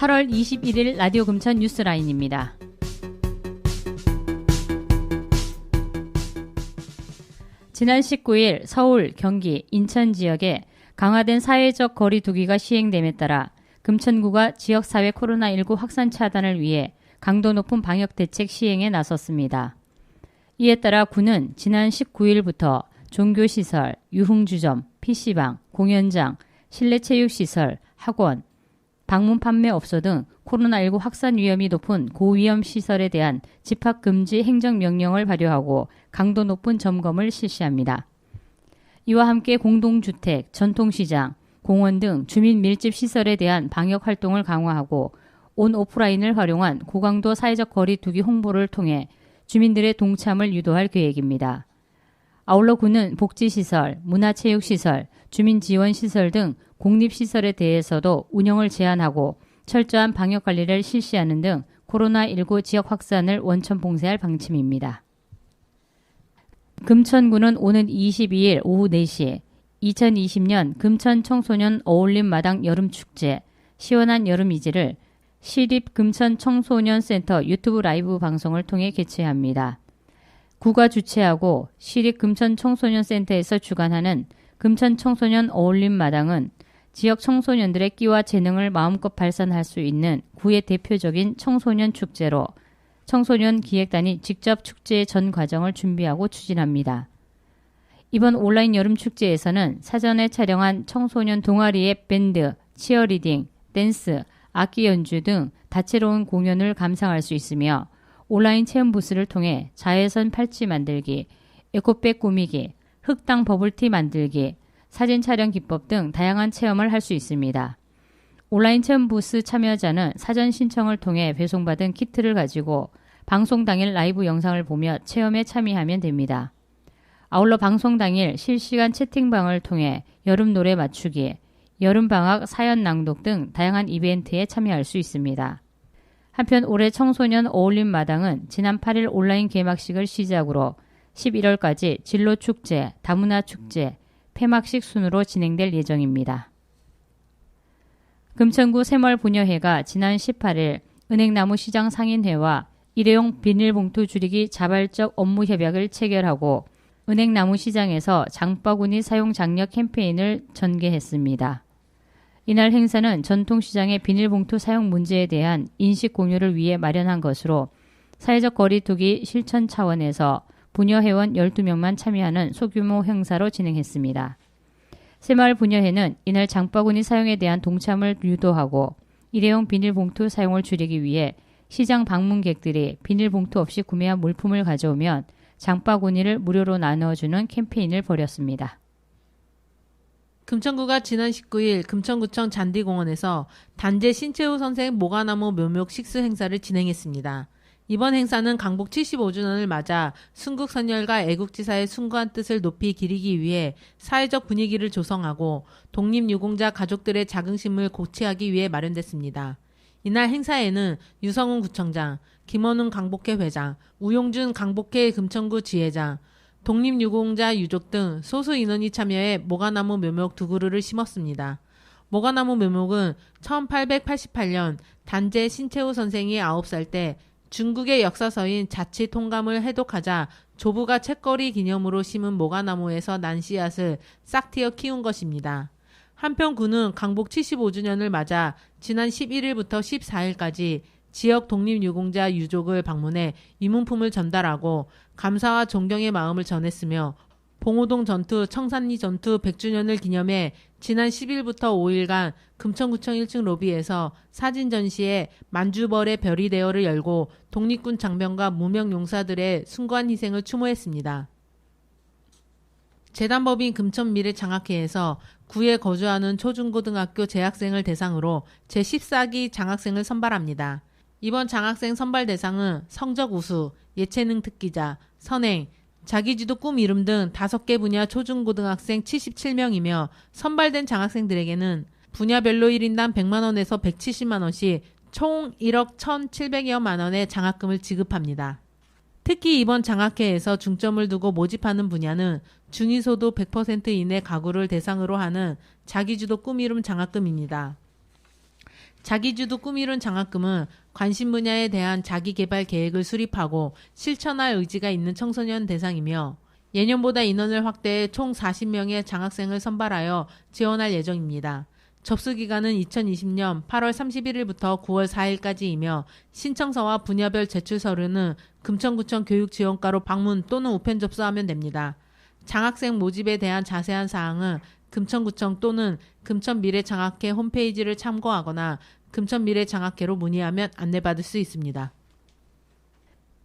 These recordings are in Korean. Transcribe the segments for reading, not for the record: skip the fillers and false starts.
8월 21일 라디오 금천 뉴스라인입니다. 지난 19일 서울, 경기, 인천 지역에 강화된 사회적 거리 두기가 시행됨에 따라 금천구가 지역사회 코로나19 확산 차단을 위해 강도 높은 방역 대책 시행에 나섰습니다. 이에 따라 구는 지난 19일부터 종교시설, 유흥주점, PC방, 공연장, 실내체육시설, 학원, 방문 판매업소 등 코로나19 확산 위험이 높은 고위험 시설에 대한 집합금지 행정명령을 발효하고 강도 높은 점검을 실시합니다. 이와 함께 공동주택, 전통시장, 공원 등 주민 밀집 시설에 대한 방역 활동을 강화하고 온 오프라인을 활용한 고강도 사회적 거리 두기 홍보를 통해 주민들의 동참을 유도할 계획입니다. 아울러 구는 복지시설, 문화체육시설, 주민지원시설 등 공립시설에 대해서도 운영을 제한하고 철저한 방역관리를 실시하는 등 코로나19 지역 확산을 원천 봉쇄할 방침입니다. 금천구는 오는 22일 오후 4시 2020년 금천 청소년 어울림마당 여름축제 시원한 여름이지를 시립 금천 청소년센터 유튜브 라이브 방송을 통해 개최합니다. 구가 주최하고 시립 금천 청소년센터에서 주관하는 금천 청소년 어울림마당은 지역 청소년들의 끼와 재능을 마음껏 발산할 수 있는 구의 대표적인 청소년 축제로 청소년 기획단이 직접 축제의 전 과정을 준비하고 추진합니다. 이번 온라인 여름축제에서는 사전에 촬영한 청소년 동아리의 밴드, 치어리딩, 댄스, 악기 연주 등 다채로운 공연을 감상할 수 있으며 온라인 체험 부스를 통해 자외선 팔찌 만들기, 에코백 꾸미기, 흑당 버블티 만들기, 사진 촬영 기법 등 다양한 체험을 할 수 있습니다. 온라인 체험 부스 참여자는 사전 신청을 통해 배송받은 키트를 가지고 방송 당일 라이브 영상을 보며 체험에 참여하면 됩니다. 아울러 방송 당일 실시간 채팅방을 통해 여름 노래 맞추기, 여름방학 사연 낭독 등 다양한 이벤트에 참여할 수 있습니다. 한편 올해 청소년 어울림마당은 지난 8일 온라인 개막식을 시작으로 11월까지 진로축제, 다문화축제, 폐막식 순으로 진행될 예정입니다. 금천구 새마을부녀회가 지난 18일 은행나무시장 상인회와 일회용 비닐봉투 줄이기 자발적 업무 협약을 체결하고 은행나무시장에서 장바구니 사용 장려 캠페인을 전개했습니다. 이날 행사는 전통시장의 비닐봉투 사용 문제에 대한 인식 공유를 위해 마련한 것으로 사회적 거리 두기 실천 차원에서 부녀회원 12명만 참여하는 소규모 행사로 진행했습니다. 새마을부녀회는 이날 장바구니 사용에 대한 동참을 유도하고 일회용 비닐봉투 사용을 줄이기 위해 시장 방문객들이 비닐봉투 없이 구매한 물품을 가져오면 장바구니를 무료로 나눠주는 캠페인을 벌였습니다. 금천구가 지난 19일 금천구청 잔디공원에서 단재 신채우 선생 모가나무 묘목 식수 행사를 진행했습니다. 이번 행사는 강복 75주년을 맞아 순국선열과 애국지사의 숭고한 뜻을 높이 기리기 위해 사회적 분위기를 조성하고 독립유공자 가족들의 자긍심을 고취하기 위해 마련됐습니다. 이날 행사에는 유성훈 구청장, 김원훈 강복회 회장, 우용준 강복회 금천구 지회장, 독립유공자 유족 등 소수 인원이 참여해 모가나무 묘목 2그루를 심었습니다. 모가나무 묘목은 1888년 단재 신채우 선생이 9살 때 중국의 역사서인 자치 통감을 해독하자 조부가 책거리 기념으로 심은 모가나무에서 난 씨앗을 싹트여 키운 것입니다. 한편 구는 강복 75주년을 맞아 지난 11일부터 14일까지 지역 독립유공자 유족을 방문해 유문품을 전달하고 감사와 존경의 마음을 전했으며 봉오동 전투, 청산리 전투 100주년을 기념해 지난 10일부터 5일간 금천구청 1층 로비에서 사진 전시회 만주벌의 별이 되어를 열고 독립군 장병과 무명용사들의 숭고한 희생을 추모했습니다. 재단법인 금천미래장학회에서 구에 거주하는 초중고등학교 재학생을 대상으로 제14기 장학생을 선발합니다. 이번 장학생 선발 대상은 성적 우수, 예체능 특기자, 선행, 자기지도 꿈 이름 등 5개 분야 초중고등학생 77명이며 선발된 장학생들에게는 분야별로 1인당 100만원에서 170만원씩 총 1억 1,700여만 원의 장학금을 지급합니다. 특히 이번 장학회에서 중점을 두고 모집하는 분야는 중위소득 100% 이내 가구를 대상으로 하는 자기주도 꿈 이름 장학금입니다. 자기주도 꿈이룬 장학금은 관심 분야에 대한 자기개발 계획을 수립하고 실천할 의지가 있는 청소년 대상이며 예년보다 인원을 확대해 총 40명의 장학생을 선발하여 지원할 예정입니다. 접수 기간은 2020년 8월 31일부터 9월 4일까지이며 신청서와 분야별 제출 서류는 금천구청 교육지원과로 방문 또는 우편 접수하면 됩니다. 장학생 모집에 대한 자세한 사항은 금천구청 또는 금천미래장학회 홈페이지를 참고하거나 금천미래장학회로 문의하면 안내받을 수 있습니다.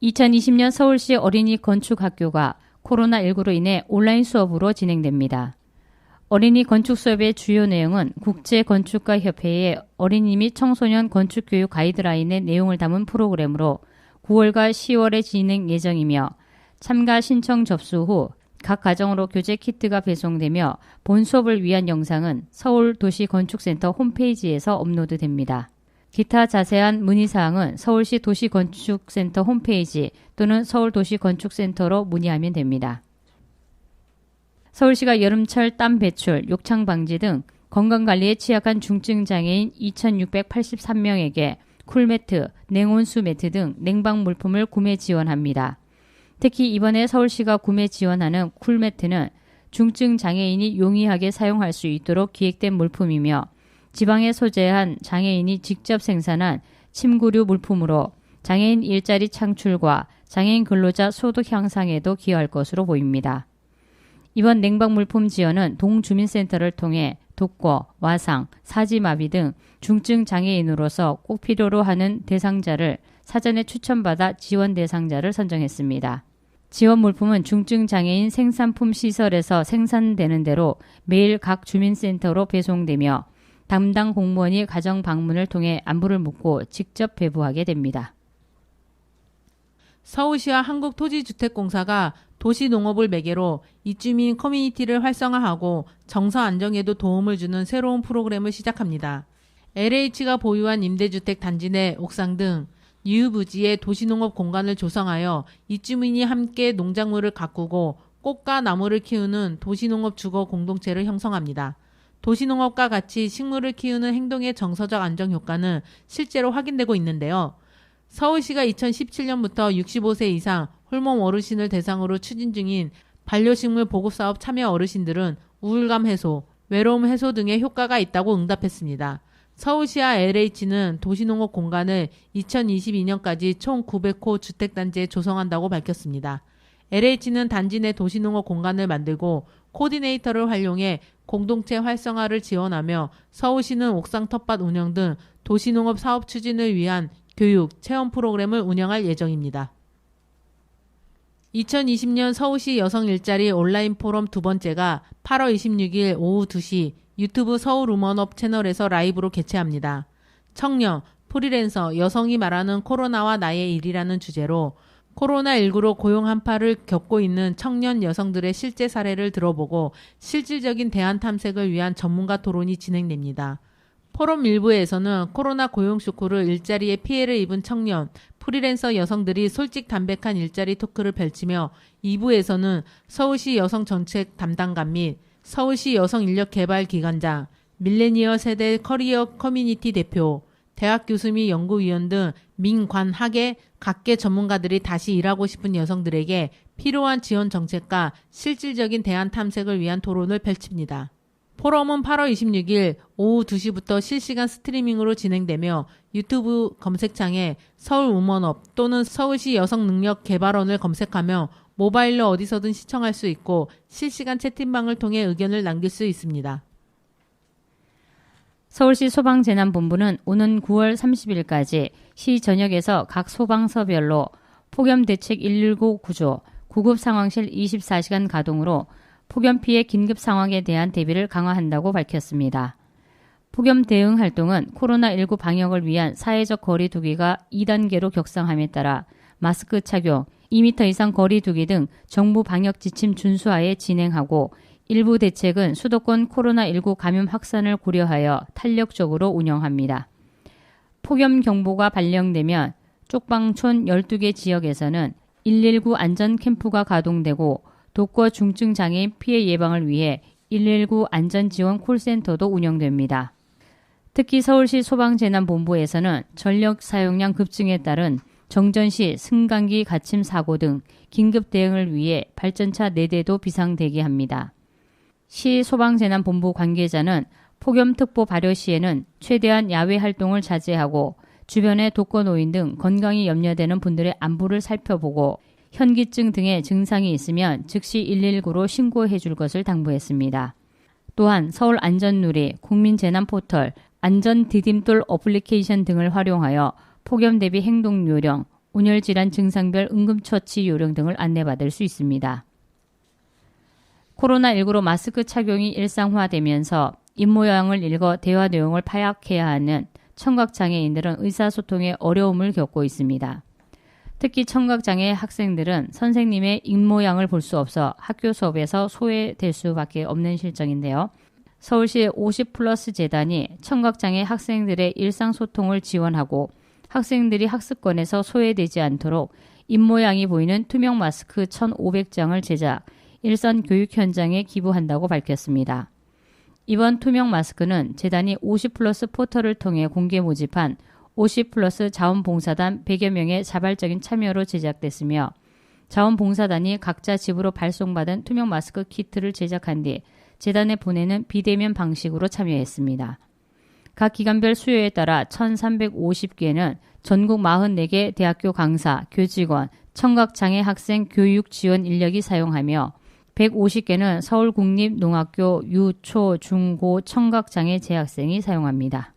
2020년 서울시 어린이 건축학교가 코로나19로 인해 온라인 수업으로 진행됩니다. 어린이 건축 수업의 주요 내용은 국제건축가협회의 어린이 및 청소년 건축교육 가이드라인의 내용을 담은 프로그램으로 9월과 10월에 진행 예정이며 참가 신청 접수 후 각 가정으로 교재 키트가 배송되며 본 수업을 위한 영상은 서울도시건축센터 홈페이지에서 업로드됩니다. 기타 자세한 문의사항은 서울시 도시건축센터 홈페이지 또는 서울도시건축센터로 문의하면 됩니다. 서울시가 여름철 땀 배출, 욕창 방지 등 건강관리에 취약한 중증장애인 2,683명에게 쿨매트, 냉온수 매트 등 냉방 물품을 구매 지원합니다. 특히 이번에 서울시가 구매 지원하는 쿨매트는 중증장애인이 용이하게 사용할 수 있도록 기획된 물품이며 지방에 소재한 장애인이 직접 생산한 침구류 물품으로 장애인 일자리 창출과 장애인 근로자 소득 향상에도 기여할 것으로 보입니다. 이번 냉방 물품 지원은 동주민센터를 통해 독거, 와상, 사지마비 등 중증 장애인으로서 꼭 필요로 하는 대상자를 사전에 추천받아 지원 대상자를 선정했습니다. 지원 물품은 중증 장애인 생산품 시설에서 생산되는 대로 매일 각 주민센터로 배송되며 담당 공무원이 가정 방문을 통해 안부를 묻고 직접 배부하게 됩니다. 서울시와 한국토지주택공사가 도시농업을 매개로 이주민 커뮤니티를 활성화하고 정서 안정에도 도움을 주는 새로운 프로그램을 시작합니다. LH가 보유한 임대주택 단지 내 옥상 등 유유부지의 도시농업 공간을 조성하여 입주민이 함께 농작물을 가꾸고 꽃과 나무를 키우는 도시농업 주거 공동체를 형성합니다. 도시농업과 같이 식물을 키우는 행동의 정서적 안정 효과는 실제로 확인되고 있는데요. 서울시가 2017년부터 65세 이상 홀몸 어르신을 대상으로 추진 중인 반려식물 보급사업 참여 어르신들은 우울감 해소, 외로움 해소 등의 효과가 있다고 응답했습니다. 서울시와 LH는 도시농업 공간을 2022년까지 총 900호 주택단지에 조성한다고 밝혔습니다. LH는 단지 내 도시농업 공간을 만들고 코디네이터를 활용해 공동체 활성화를 지원하며 서울시는 옥상 텃밭 운영 등 도시농업 사업 추진을 위한 교육, 체험 프로그램을 운영할 예정입니다. 2020년 서울시 여성 일자리 온라인 포럼 두 번째가 8월 26일 오후 2시 유튜브 서울우먼업 채널에서 라이브로 개최합니다. 청년, 프리랜서, 여성이 말하는 코로나와 나의 일이라는 주제로 코로나19로 고용 한파를 겪고 있는 청년 여성들의 실제 사례를 들어보고 실질적인 대안 탐색을 위한 전문가 토론이 진행됩니다. 포럼 1부에서는 코로나 고용 쇼크로 일자리에 피해를 입은 청년, 프리랜서 여성들이 솔직 담백한 일자리 토크를 펼치며 2부에서는 서울시 여성정책 담당관 및 서울시 여성인력개발기관장, 밀레니얼 세대 커리어 커뮤니티 대표, 대학 교수 및 연구위원 등 민관학의 각계 전문가들이 다시 일하고 싶은 여성들에게 필요한 지원 정책과 실질적인 대안 탐색을 위한 토론을 펼칩니다. 포럼은 8월 26일 오후 2시부터 실시간 스트리밍으로 진행되며 유튜브 검색창에 서울우먼업 또는 서울시 여성능력개발원을 검색하며 모바일로 어디서든 시청할 수 있고 실시간 채팅방을 통해 의견을 남길 수 있습니다. 서울시 소방재난본부는 오는 9월 30일까지 시 전역에서 각 소방서별로 폭염대책 119 구조, 구급상황실 24시간 가동으로 폭염 피해 긴급 상황에 대한 대비를 강화한다고 밝혔습니다. 폭염 대응 활동은 코로나19 방역을 위한 사회적 거리 두기가 2단계로 격상함에 따라 마스크 착용, 2m 이상 거리 두기 등 정부 방역 지침 준수하에 진행하고 일부 대책은 수도권 코로나19 감염 확산을 고려하여 탄력적으로 운영합니다. 폭염 경보가 발령되면 쪽방촌 12개 지역에서는 119 안전캠프가 가동되고 독거 중증 장애인 피해 예방을 위해 119 안전지원 콜센터도 운영됩니다. 특히 서울시 소방재난본부에서는 전력 사용량 급증에 따른 정전시 승강기 갇힘 사고 등 긴급 대응을 위해 발전차 4대도 비상대기합니다. 시 소방재난본부 관계자는 폭염특보 발효 시에는 최대한 야외 활동을 자제하고 주변의 독거노인 등 건강이 염려되는 분들의 안부를 살펴보고 현기증 등의 증상이 있으면 즉시 119로 신고해 줄 것을 당부했습니다. 또한 서울안전누리, 국민재난포털, 안전디딤돌 어플리케이션 등을 활용하여 폭염 대비 행동 요령, 온열질환 증상별 응급처치 요령 등을 안내받을 수 있습니다. 코로나19로 마스크 착용이 일상화되면서 입모양을 읽어 대화 내용을 파악해야 하는 청각장애인들은 의사소통에 어려움을 겪고 있습니다. 특히 청각장애 학생들은 선생님의 입모양을 볼 수 없어 학교 수업에서 소외될 수밖에 없는 실정인데요. 서울시 50플러스 재단이 청각장애 학생들의 일상소통을 지원하고 학생들이 학습권에서 소외되지 않도록 입모양이 보이는 투명 마스크 1,500장을 제작, 일선 교육 현장에 기부한다고 밝혔습니다. 이번 투명 마스크는 재단이 50플러스 포털을 통해 공개 모집한 50플러스 자원봉사단 100여 명의 자발적인 참여로 제작됐으며 자원봉사단이 각자 집으로 발송받은 투명 마스크 키트를 제작한 뒤 재단에 보내는 비대면 방식으로 참여했습니다. 각 기관별 수요에 따라 1,350개는 전국 44개 대학교 강사, 교직원, 청각장애 학생 교육 지원 인력이 사용하며 150개는 서울국립농학교 유, 초, 중, 고 청각장애 재학생이 사용합니다.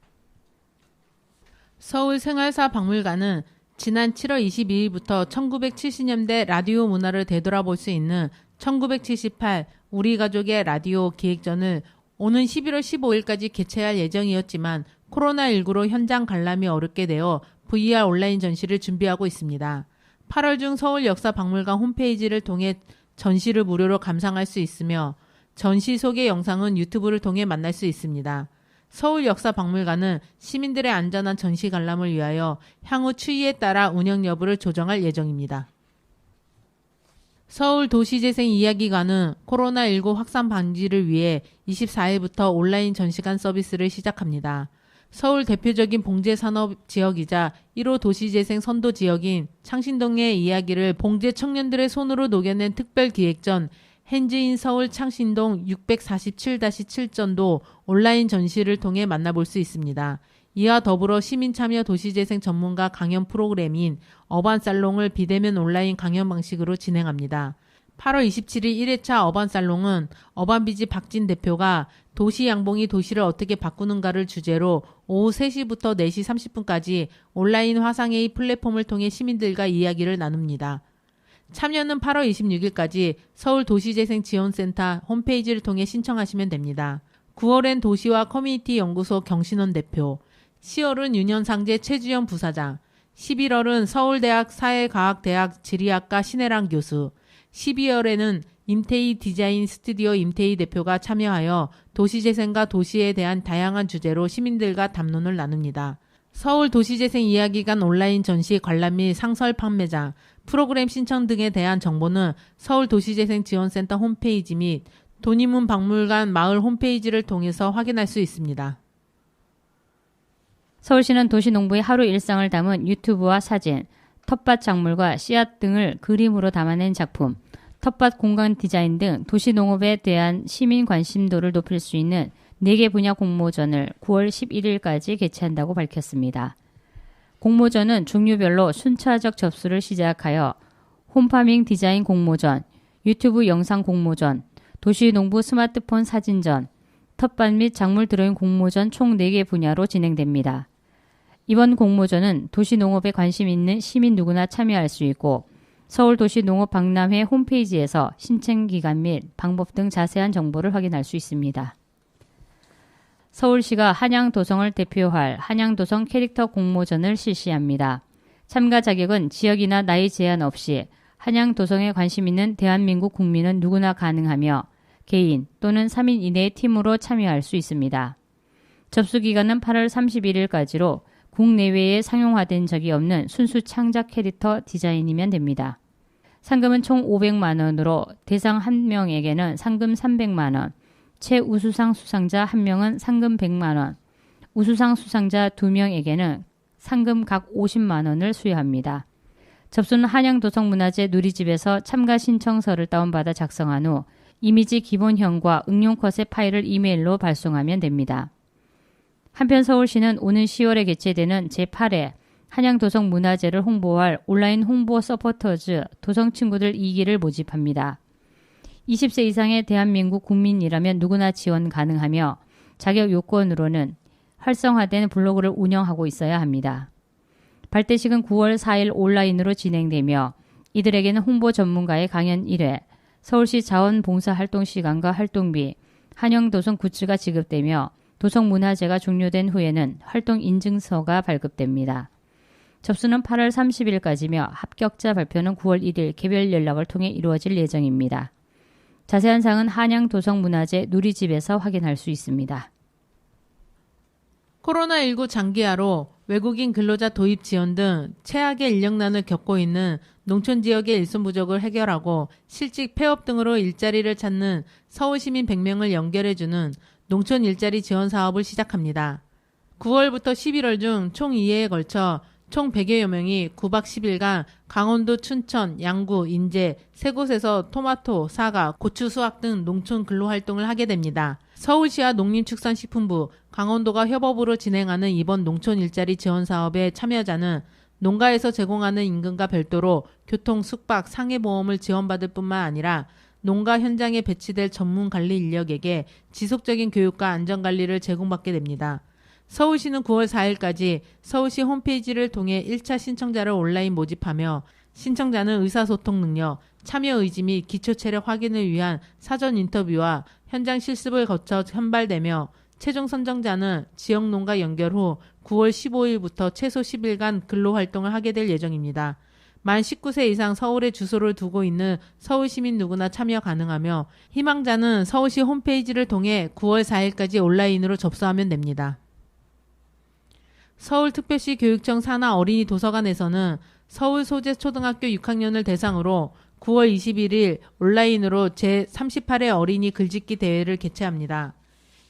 서울생활사박물관은 지난 7월 22일부터 1970년대 라디오 문화를 되돌아볼 수 있는 1978 우리 가족의 라디오 기획전을 오는 11월 15일까지 개최할 예정이었지만 코로나19로 현장 관람이 어렵게 되어 VR 온라인 전시를 준비하고 있습니다. 8월 중 서울역사박물관 홈페이지를 통해 전시를 무료로 감상할 수 있으며 전시 소개 영상은 유튜브를 통해 만날 수 있습니다. 서울역사박물관은 시민들의 안전한 전시 관람을 위하여 향후 추이에 따라 운영 여부를 조정할 예정입니다. 서울도시재생이야기관은 코로나19 확산 방지를 위해 24일부터 온라인 전시관 서비스를 시작합니다. 서울 대표적인 봉제산업 지역이자 1호 도시재생 선도 지역인 창신동의 이야기를 봉제 청년들의 손으로 녹여낸 특별기획전 핸즈인 서울 창신동 647-7전도 온라인 전시를 통해 만나볼 수 있습니다. 이와 더불어 시민참여 도시재생 전문가 강연 프로그램인 어반살롱을 비대면 온라인 강연 방식으로 진행합니다. 8월 27일 1회차 어반살롱은 어반비지 박진 대표가 도시 양봉이 도시를 어떻게 바꾸는가를 주제로 오후 3시부터 4시 30분까지 온라인 화상회의 플랫폼을 통해 시민들과 이야기를 나눕니다. 참여는 8월 26일까지 서울도시재생지원센터 홈페이지를 통해 신청하시면 됩니다. 9월엔 도시와 커뮤니티 연구소 경신원 대표, 10월은 윤현상제 최주연 부사장, 11월은 서울대학 사회과학대학 지리학과 신혜랑 교수, 12월에는 임태희 디자인 스튜디오 임태희 대표가 참여하여 도시재생과 도시에 대한 다양한 주제로 시민들과 담론을 나눕니다. 서울도시재생이야기관 온라인 전시 관람 및 상설 판매장, 프로그램 신청 등에 대한 정보는 서울도시재생지원센터 홈페이지 및 도니문 박물관 마을 홈페이지를 통해서 확인할 수 있습니다. 서울시는 도시농부의 하루 일상을 담은 유튜브와 사진, 텃밭 작물과 씨앗 등을 그림으로 담아낸 작품, 텃밭 공간 디자인 등 도시농업에 대한 시민 관심도를 높일 수 있는 4개 분야 공모전을 9월 11일까지 개최한다고 밝혔습니다. 공모전은 종류별로 순차적 접수를 시작하여 홈파밍 디자인 공모전, 유튜브 영상 공모전, 도시농부 스마트폰 사진전, 텃밭 및 작물 들어인 공모전 총 4개 분야로 진행됩니다. 이번 공모전은 도시농업에 관심 있는 시민 누구나 참여할 수 있고 서울도시농업박람회 홈페이지에서 신청 기간 및 방법 등 자세한 정보를 확인할 수 있습니다. 서울시가 한양도성을 대표할 한양도성 캐릭터 공모전을 실시합니다. 참가 자격은 지역이나 나이 제한 없이 한양도성에 관심 있는 대한민국 국민은 누구나 가능하며 개인 또는 3인 이내의 팀으로 참여할 수 있습니다. 접수 기간은 8월 31일까지로 국내외에 상용화된 적이 없는 순수 창작 캐릭터 디자인이면 됩니다. 상금은 총 500만 원으로 대상 1명에게는 상금 300만 원, 최우수상 수상자 1명은 상금 100만 원, 우수상 수상자 2명에게는 상금 각 50만 원을 수여합니다. 접수는 한양도성문화재 누리집에서 참가 신청서를 다운받아 작성한 후 이미지 기본형과 응용 컷의 파일을 이메일로 발송하면 됩니다. 한편 서울시는 오는 10월에 개최되는 제8회 한양도성문화재를 홍보할 온라인 홍보 서포터즈 도성친구들 2기를 모집합니다. 20세 이상의 대한민국 국민이라면 누구나 지원 가능하며 자격 요건으로는 활성화된 블로그를 운영하고 있어야 합니다. 발대식은 9월 4일 온라인으로 진행되며 이들에게는 홍보 전문가의 강연 1회, 서울시 자원봉사활동시간과 활동비, 한양도성 굿즈가 지급되며 도성문화재가 종료된 후에는 활동 인증서가 발급됩니다. 접수는 8월 30일까지며 합격자 발표는 9월 1일 개별 연락을 통해 이루어질 예정입니다. 자세한 사항은 한양도성문화재 누리집에서 확인할 수 있습니다. 코로나19 장기화로 외국인 근로자 도입 지원 등 최악의 인력난을 겪고 있는 농촌 지역의 일손 부족을 해결하고 실직 폐업 등으로 일자리를 찾는 서울시민 100명을 연결해주는 농촌 일자리 지원 사업을 시작합니다. 9월부터 11월 중 총 2회에 걸쳐 총 100여여 명이 9박 10일간 강원도 춘천, 양구, 인제 세 곳에서 토마토, 사과, 고추 수확 등 농촌 근로활동을 하게 됩니다. 서울시와 농림축산식품부, 강원도가 협업으로 진행하는 이번 농촌 일자리 지원 사업의 참여자는 농가에서 제공하는 임금과 별도로 교통, 숙박, 상해보험을 지원받을 뿐만 아니라 농가 현장에 배치될 전문 관리 인력에게 지속적인 교육과 안전관리를 제공받게 됩니다. 서울시는 9월 4일까지 서울시 홈페이지를 통해 1차 신청자를 온라인 모집하며 신청자는 의사소통 능력, 참여 의지 및 기초체력 확인을 위한 사전 인터뷰와 현장 실습을 거쳐 선발되며 최종 선정자는 지역 농가 연결 후 9월 15일부터 최소 10일간 근로활동을 하게 될 예정입니다. 만 19세 이상 서울에 주소를 두고 있는 서울시민 누구나 참여 가능하며 희망자는 서울시 홈페이지를 통해 9월 4일까지 온라인으로 접수하면 됩니다. 서울특별시 교육청 산하 어린이 도서관에서는 서울 소재 초등학교 6학년을 대상으로 9월 21일 온라인으로 제38회 어린이 글짓기 대회를 개최합니다.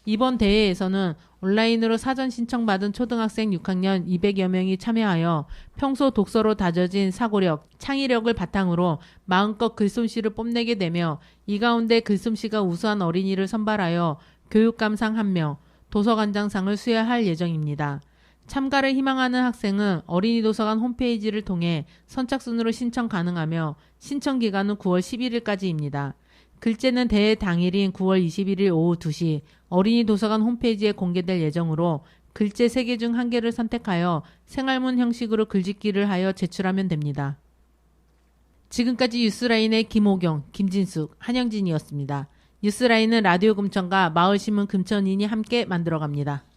이번 대회에서는 온라인으로 사전 신청받은 초등학생 6학년 200여 명이 참여하여 평소 독서로 다져진 사고력, 창의력을 바탕으로 마음껏 글솜씨를 뽐내게 되며 이 가운데 글솜씨가 우수한 어린이를 선발하여 교육감상 1명, 도서관장상을 수여할 예정입니다. 참가를 희망하는 학생은 어린이 도서관 홈페이지를 통해 선착순으로 신청 가능하며 신청 기간은 9월 11일까지입니다. 글제는 대회 당일인 9월 21일 오후 2시 어린이 도서관 홈페이지에 공개될 예정으로 글제 3개 중 1개를 선택하여 생활문 형식으로 글짓기를 하여 제출하면 됩니다. 지금까지 뉴스라인의 김호경, 김진숙, 한영진이었습니다. 뉴스라인은 라디오 금천과 마을신문 금천인이 함께 만들어갑니다.